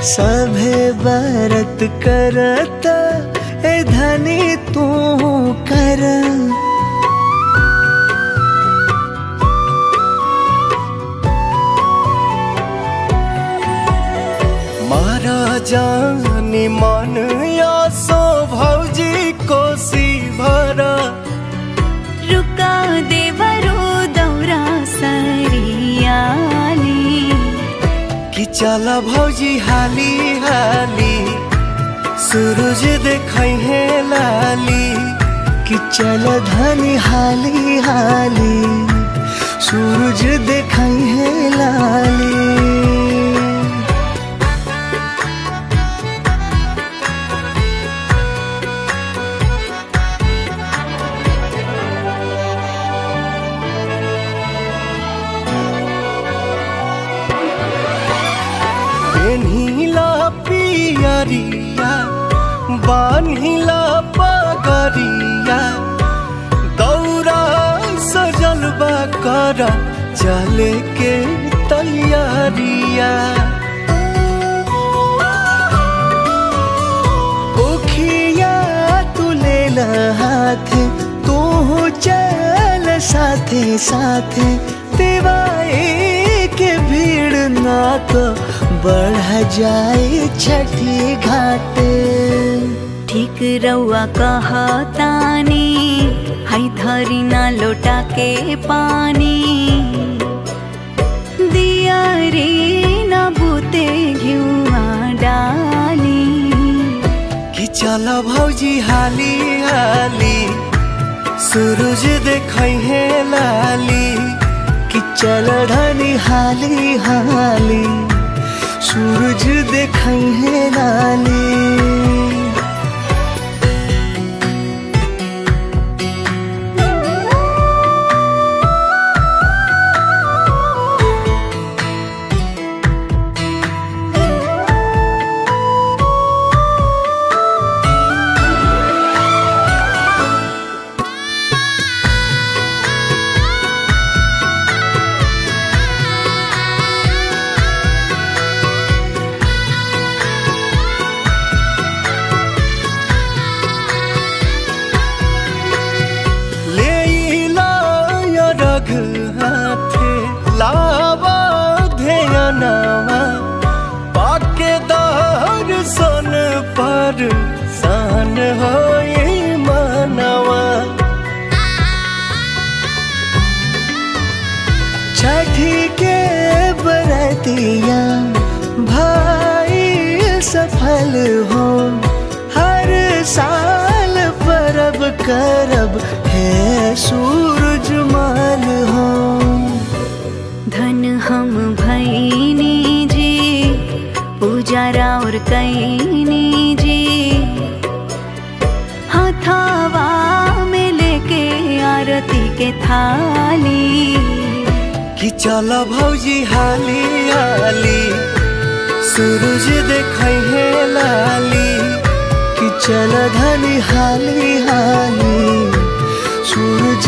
सभे बरत करत ए धनी तू कर। मारा जानी मन या सो भौजी कोसी भरा। रुका देवरो दौरा सरियाली कि चला भौजी हाली हाली सूरज देखै है लाली। कि चल धनी हाली हाली सूरज देखै है लाली। पेन्हिला पियरिया बान्हिला पगरिया। दौरा सजलबा कर चले के तैयारिया। ओखिया तू ले हाथ तू चल साथे साथे। दिवाई के भीड़ ना तो बढ़ जाए छठी घाटे। ठीक रउआ कहतानी हई धरी ना लोटा के पानी। दिया रे ना बूते घिउआ डाली। कि चला भौजी हाली हाली सूरज देखै है लाली। कि चल धनी हाली हाली सूरज देखै है लाली। हाथे लावा ध्यानवा पाके दर्शन पर सान होए मनवा। छठी के बरतिया भाई सफल हो। हर साल परब करब है सूरज मान हो। धन हम भैनी जी पूजारा और कैनी जी। हथवा में लेके आरती के थाली। कि चला भौजी हाली हाली सूरज देखै है लाली। कि चल धनी हाली हाली सूरज